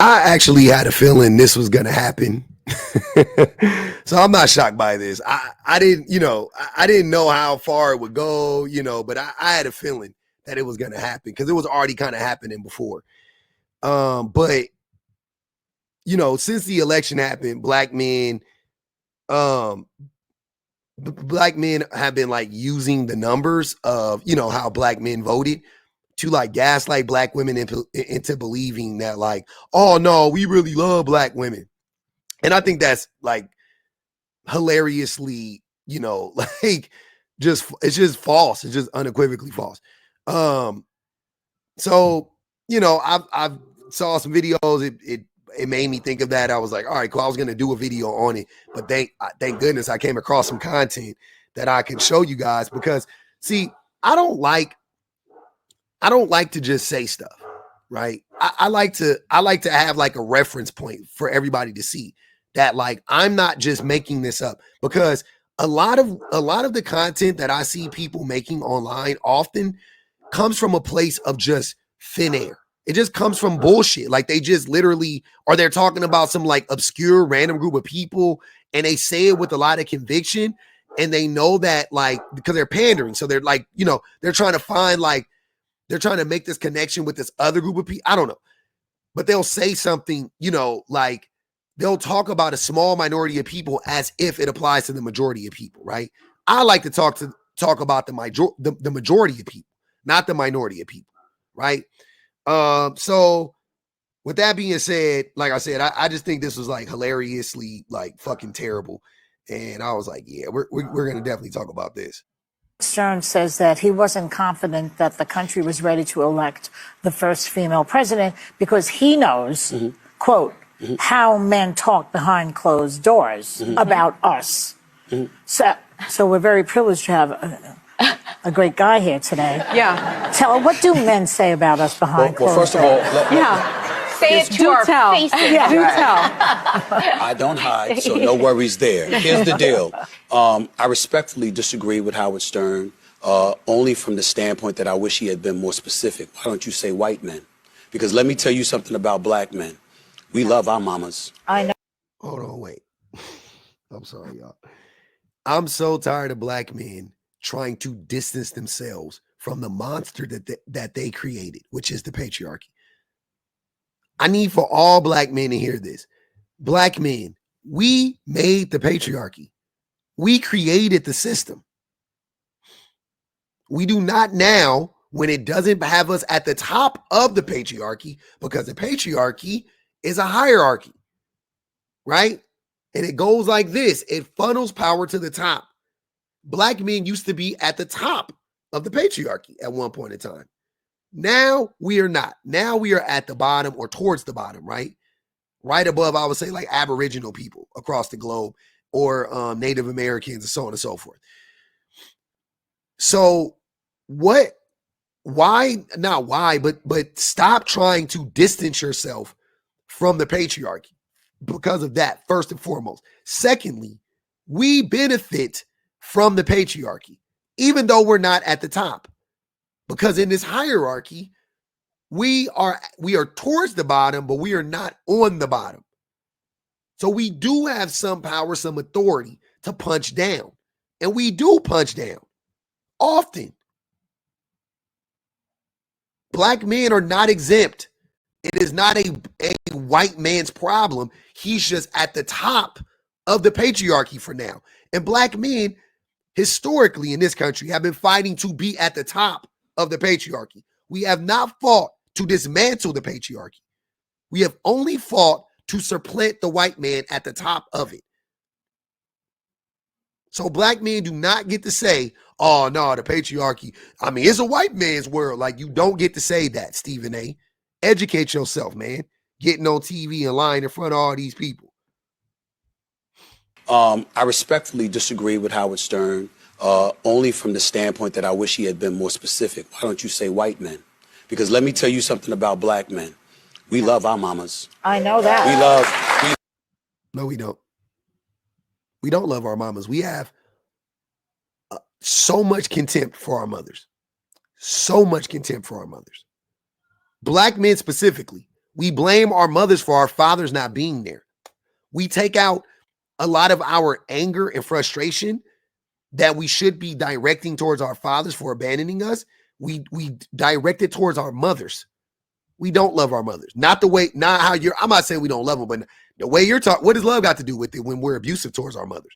I actually had a feeling this was going to happen. So I'm not shocked by this. I didn't, I didn't know how far it would go, but I had a feeling that it was going to happen because it was already kind of happening before. But since the election happened, black men have been like using the numbers of, how black men voted to like gaslight black women into believing that like, oh no, we really love black women. And I think that's like hilariously, like it's just false. It's just unequivocally false. So, I've saw some videos. It made me think of that. I was like, all right, cool. I was going to do a video on it, but thank goodness I came across some content that I can show you guys because see, I don't like to just say stuff, right? I like to have like a reference point for everybody to see that like I'm not just making this up because a lot of the content that I see people making online often comes from a place of just thin air. It just comes from bullshit. Like they just literally, or they're talking about some like obscure random group of people and they say it with a lot of conviction and they know that like, because they're pandering. So they're like, they're trying to find like, they're trying to make this connection with this other group of people. I don't know, but they'll say something, like they'll talk about a small minority of people as if it applies to the majority of people. Right. I like to talk about the majority of people, not the minority of people. Right. So with that being said, like I said, I just think this was like hilariously like fucking terrible. And I was like, yeah, we're going to definitely talk about this. Stern says that he wasn't confident that the country was ready to elect the first female president because he knows, quote, how men talk behind closed doors about us. So we're very privileged to have a great guy here today. Yeah. Tell her, what do men say about us behind closed doors? Well, first of all, say it to our faces. Yeah. Do tell. I don't hide, so no worries there. Here's the deal. I respectfully disagree with Howard Stern, only from the standpoint that I wish he had been more specific. Why don't you say white men? Because let me tell you something about black men. We love our mamas. I know. Hold on, wait. I'm sorry, y'all. I'm so tired of black men trying to distance themselves from the monster that they created, which is the patriarchy. I need for all black men to hear this. Black men, we made the patriarchy. We created the system. We do not now, when it doesn't have us at the top of the patriarchy, because the patriarchy is a hierarchy, right? And it goes like this. It funnels power to the top. Black men used to be at the top of the patriarchy at one point in time. Now we are not. Now we are at the bottom or towards the bottom, right? Right above, I would say, like Aboriginal people across the globe or Native Americans and so on and so forth. So but stop trying to distance yourself from the patriarchy because of that, first and foremost. Secondly, we benefit from the patriarchy, even though we're not at the top. Because in this hierarchy, we are towards the bottom, but we are not on the bottom. So we do have some power, some authority to punch down. And we do punch down often. Black men are not exempt. It is not a white man's problem. He's just at the top of the patriarchy for now. And black men, historically in this country, have been fighting to be at the top of the patriarchy. We have not fought to dismantle the patriarchy. We have only fought to supplant the white man at the top of it. So black men do not get to say, oh no, the patriarchy, I mean, it's a white man's world. Like, you don't get to say that, Stephen A. Educate yourself, man. Getting on TV and lying in front of all these people. I respectfully disagree with Howard Stern, only from the standpoint that I wish he had been more specific. Why don't you say white men? Because let me tell you something about black men. We love our mamas. I know that. No, we don't. We don't love our mamas. We have so much contempt for our mothers. So much contempt for our mothers. Black men specifically, We blame our mothers for our fathers not being there. We take out a lot of our anger and frustration that we should be directing towards our fathers for abandoning us. We direct it towards our mothers. We don't love our mothers. Not how I'm not saying we don't love them, but the way you're talking, what does love got to do with it when we're abusive towards our mothers?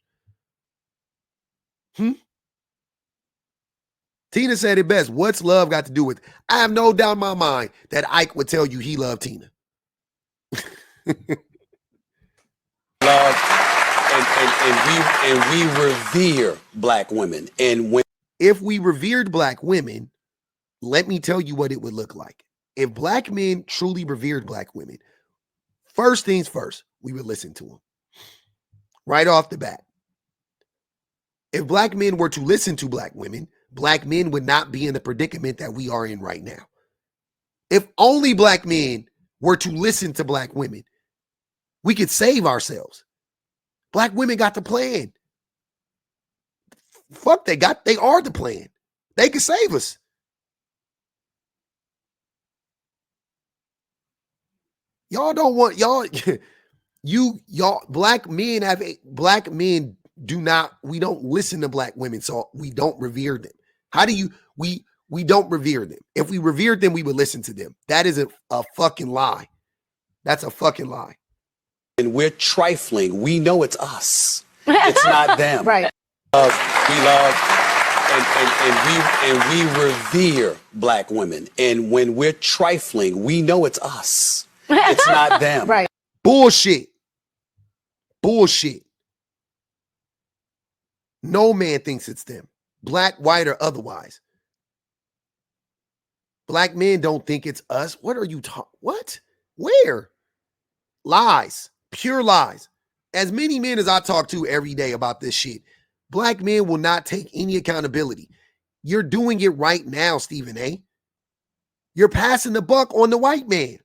Tina said it best. What's love got to do with it? I have no doubt in my mind that Ike would tell you he loved Tina. Love and we revere black women. And if we revered black women, let me tell you what it would look like. If black men truly revered black women, first things first, we would listen to them. Right off the bat. If black men were to listen to black women, black men would not be in the predicament that we are in right now. If only black men were to listen to black women, we could save ourselves. Black women got the plan. Fuck, they are the plan. They can save us. Y'all don't want black men we don't listen to black women, so we don't revere them. We don't revere them. If we revered them, we would listen to them. That is a fucking lie. That's a fucking lie. And we're trifling. We know it's us. It's not them. Right. We love and we revere black women. And when we're trifling, we know it's us. It's not them. Right. Bullshit. No man thinks it's them. Black, white, or otherwise. Black men don't think it's us. What are you talking? What? Where? Lies. Pure lies. As many men as I talk to every day about this shit, black men will not take any accountability. You're doing it right now, Stephen A. You're passing the buck on the white man.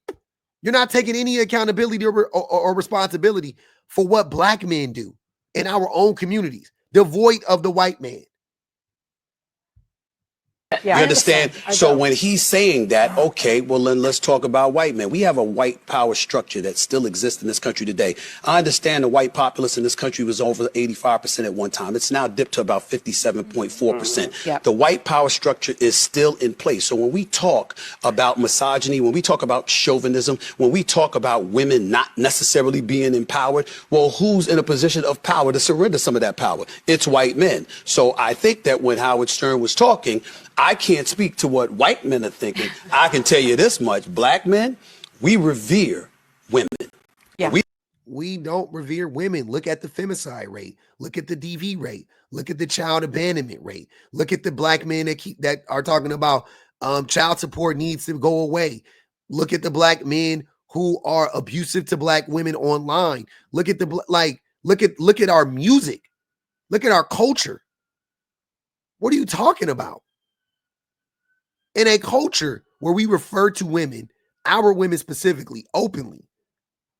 You're not taking any accountability or responsibility for what black men do in our own communities, devoid of the white man. Yeah, you understand? So when he's saying that, okay, well, then let's talk about white men. We have a white power structure that still exists in this country today. I understand the white populace in this country was over 85% at one time. It's now dipped to about 57.4%. Yep. The white power structure is still in place. So when we talk about misogyny, when we talk about chauvinism, when we talk about women not necessarily being empowered, well, who's in a position of power to surrender some of that power? It's white men. So I think that when Howard Stern was talking, I can't speak to what white men are thinking. I can tell you this much. Black men, we revere women. Yeah. We don't revere women. Look at the femicide rate. Look at the DV rate. Look at the child abandonment rate. Look at the black men that are talking about child support needs to go away. Look at the black men who are abusive to black women online. Look at look at our music. Look at our culture. What are you talking about? In a culture where we refer to women, our women specifically, openly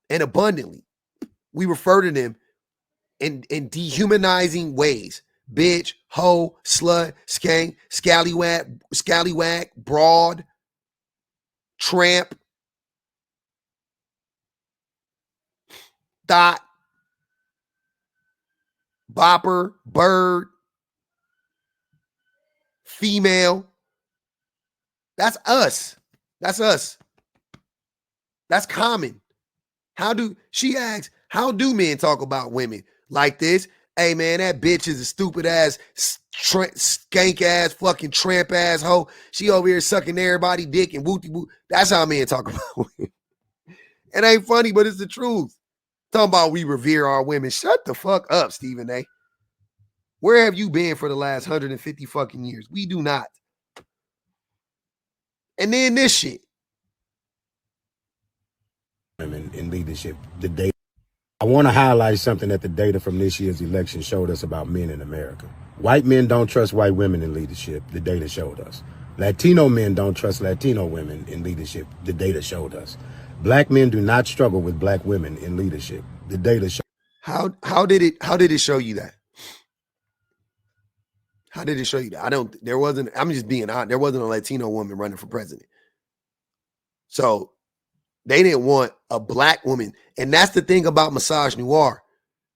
and abundantly, we refer to them in dehumanizing ways. Bitch, hoe, slut, skank, scallywag, broad, tramp, thought, bopper, bird, female. That's us. That's us. That's common. She asks, how do men talk about women like this? Hey man, that bitch is a stupid ass, skank ass, fucking tramp ass hoe. She over here sucking everybody dick and wooty woo. That's how men talk about women. It ain't funny, but it's the truth. Talking about we revere our women. Shut the fuck up, Stephen A. Where have you been for the last 150 fucking years? We do not. And then this shit. Women in leadership. The data. I want to highlight something that the data from this year's election showed us about men in America. White men don't trust white women in leadership. The data showed us. Latino men don't trust Latino women in leadership. The data showed us. Black men do not struggle with black women in leadership. The data showed. How did it show you that? How did it show you that? I'm just being honest. There wasn't a Latino woman running for president. So They didn't want a black woman. And that's the thing about misogynoir.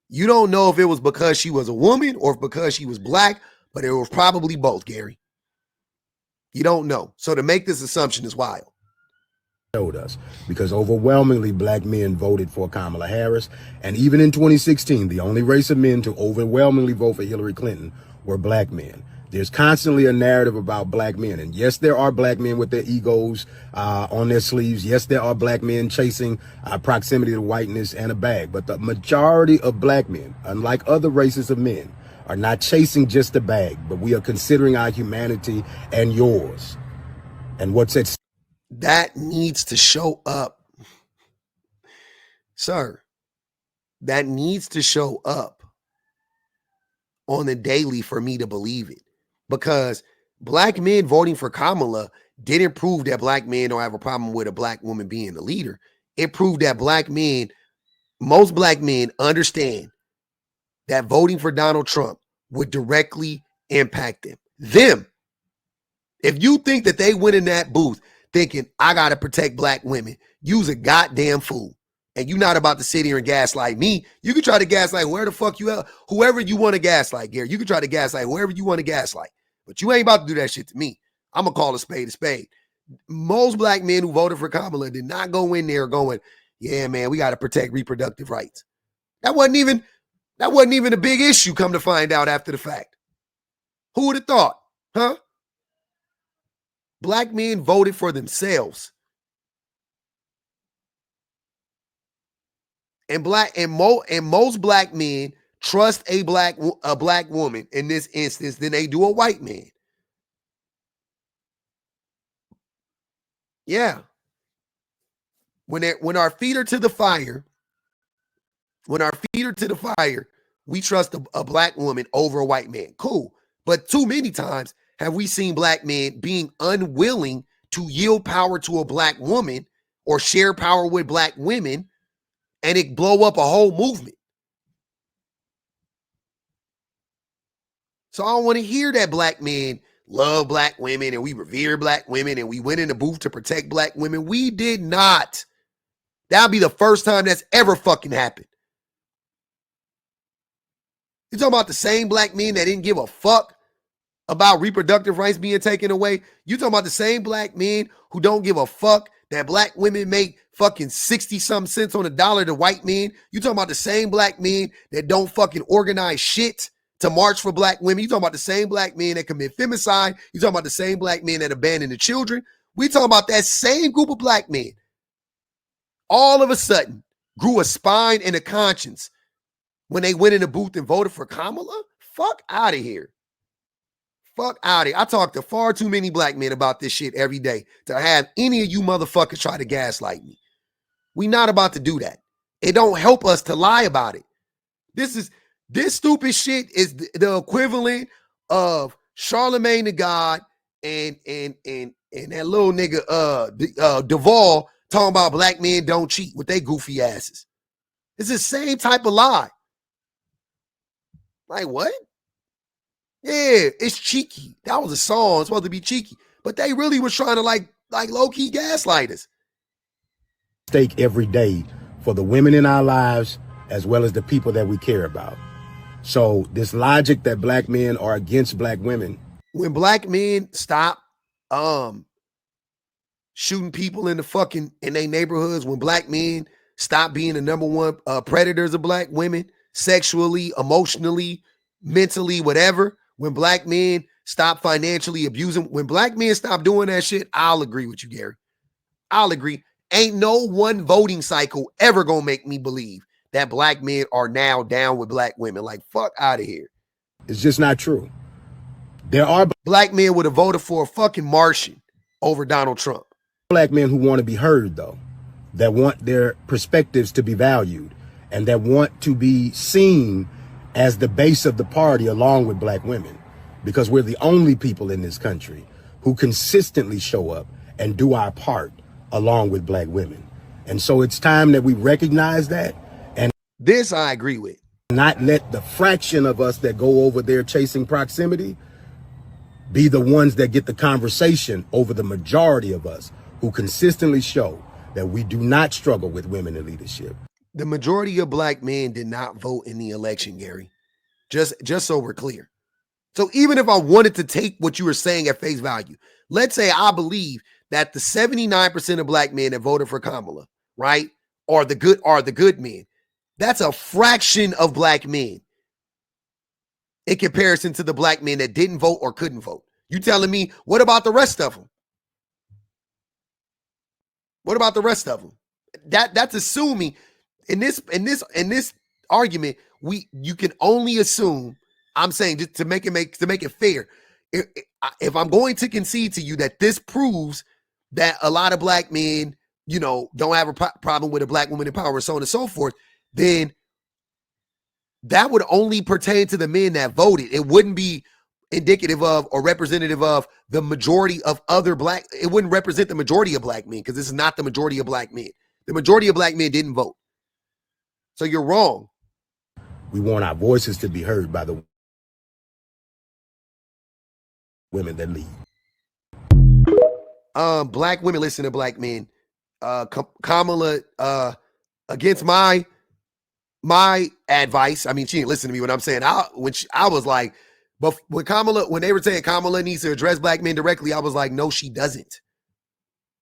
You don't know if it was because she was a woman or because she was black, but it was probably both, Gary. You don't know. So to make this assumption is wild. Showed us, because overwhelmingly black men voted for Kamala Harris. And even in 2016, the only race of men to overwhelmingly vote for Hillary Clinton were black men. There's constantly a narrative about black men. And yes, there are black men with their egos on their sleeves. Yes, there are black men chasing proximity to whiteness and a bag. But the majority of black men, unlike other races of men, are not chasing just a bag, but we are considering our humanity and yours. And what's at stake. That needs to show up. Sir, that needs to show up on the daily for me to believe it. Because black men voting for Kamala didn't prove that black men don't have a problem with a black woman being the leader. It proved that black men, most black men understand that voting for Donald Trump would directly impact them. If you think that they went in that booth thinking, I got to protect black women, you's a goddamn fool. And you're not about to sit here and gaslight me. You can try to gaslight whoever you want to gaslight, Gary. You can try to gaslight whoever you want to gaslight. But you ain't about to do that shit to me. I'm going to call a spade a spade. Most black men who voted for Kamala did not go in there going, yeah, man, we got to protect reproductive rights. That wasn't even a big issue, come to find out after the fact. Who would have thought? Huh? Black men voted for themselves. And most black men trust a black woman in this instance than they do a white man. Yeah. When our feet are to the fire, we trust a black woman over a white man. Cool. But too many times have we seen black men being unwilling to yield power to a black woman or share power with black women, and it blow up a whole movement. So I don't want to hear that black men love black women and we revere black women and we went in the booth to protect black women. We did not. That'll be the first time that's ever fucking happened. You talking about the same black men that didn't give a fuck about reproductive rights being taken away? You talking about the same black men who don't give a fuck that black women make fucking 60-something cents on the dollar to white men? You talking about the same black men that don't fucking organize shit to march for black women? You talking about the same black men that commit femicide? You talking about the same black men that abandon the children? We talking about that same group of black men. All of a sudden grew a spine and a conscience when they went in the booth and voted for Kamala? Fuck out of here. Fuck out of here. I talk to far too many black men about this shit every day to have any of you motherfuckers try to gaslight me. We not about to do that. It don't help us to lie about it. This stupid shit is the equivalent of Charlemagne the God and that little nigga Duvall talking about black men don't cheat with their goofy asses. It's the same type of lie. Like what? Yeah, it's cheeky. That was a song. It's supposed to be cheeky. But they really was trying to like low-key gaslight us. Stake every day for the women in our lives as well as the people that we care about. So this logic that black men are against black women. When black men stop shooting people in their neighborhoods, when black men stop being the number one predators of black women, sexually, emotionally, mentally, whatever, when black men stop financially abusing, when black men stop doing that shit, I'll agree with you, Gary. I'll agree. Ain't no one voting cycle ever gonna make me believe that black men are now down with black women. Like, fuck out of here. It's just not true. There are black men would have voted for a fucking Martian over Donald Trump. Black men who want to be heard, though, that want their perspectives to be valued and that want to be seen as the base of the party along with black women, because we're the only people in this country who consistently show up and do our part along with black women. And so it's time that we recognize that. And this I agree with. Not let the fraction of us that go over there chasing proximity be the ones that get the conversation over the majority of us who consistently show that we do not struggle with women in leadership. The majority of black men did not vote in the election, Gary. Just so we're clear. So even if I wanted to take what you were saying at face value, let's say I believe that the 79% of black men that voted for Kamala, right, are the good men. That's a fraction of black men in comparison to the black men that didn't vote or couldn't vote. You telling me, what about the rest of them? What about the rest of them? That's assuming in this argument, you can only assume. I'm saying just to make it fair. If I'm going to concede to you that this proves that a lot of black men, don't have a problem with a black woman in power, so on and so forth, then that would only pertain to the men that voted. It wouldn't be indicative of or representative of the majority of other black. It wouldn't represent the majority of black men because this is not the majority of black men. The majority of black men didn't vote. So you're wrong. We want our voices to be heard by the women that lead. Black women listen to black men. Kamala, against my advice, I mean, she didn't listen to me when I'm saying I was like, but when they were saying Kamala needs to address black men directly, I was like, no, she doesn't.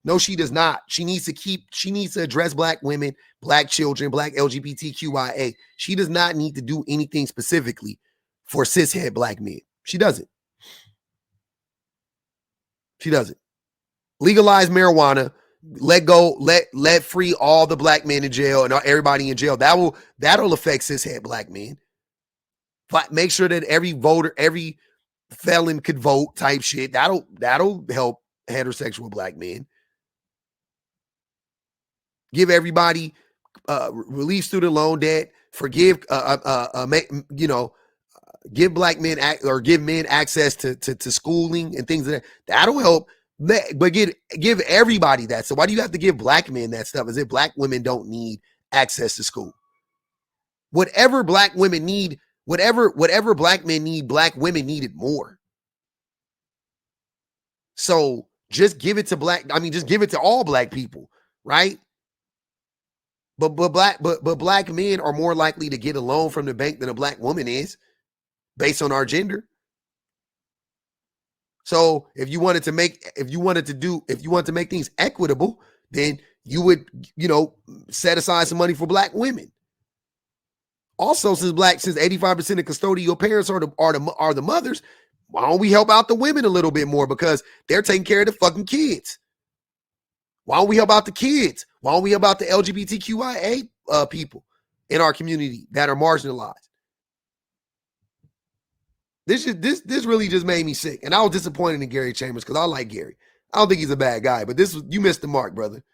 No, she does not. She needs to address black women, black children, black LGBTQIA. She does not need to do anything specifically for cishet black men. She doesn't. She doesn't. Legalize marijuana, let free all the black men in jail and everybody in jail. That'll affect cishet black men. But make sure that every voter, every felon could vote type shit. That'll help heterosexual black men. Give everybody relieve student loan debt, forgive give black men give men access to schooling and things like that. That'll help. But give everybody that. So why do you have to give black men that stuff? As if black women don't need access to school. Whatever black women need, whatever black men need, black women need it more. So just give it to just give it to all black people, right? But black men are more likely to get a loan from the bank than a black woman is, based on our gender. So if you wanted to make things equitable, then you would, set aside some money for black women. Also, since 85% of custodial parents are the mothers, why don't we help out the women a little bit more because they're taking care of the fucking kids? Why don't we help out the kids? Why don't we help out the LGBTQIA people in our community that are marginalized? This really just made me sick. And I was disappointed in Gary Chambers because I like Gary. I don't think he's a bad guy, but you missed the mark, brother.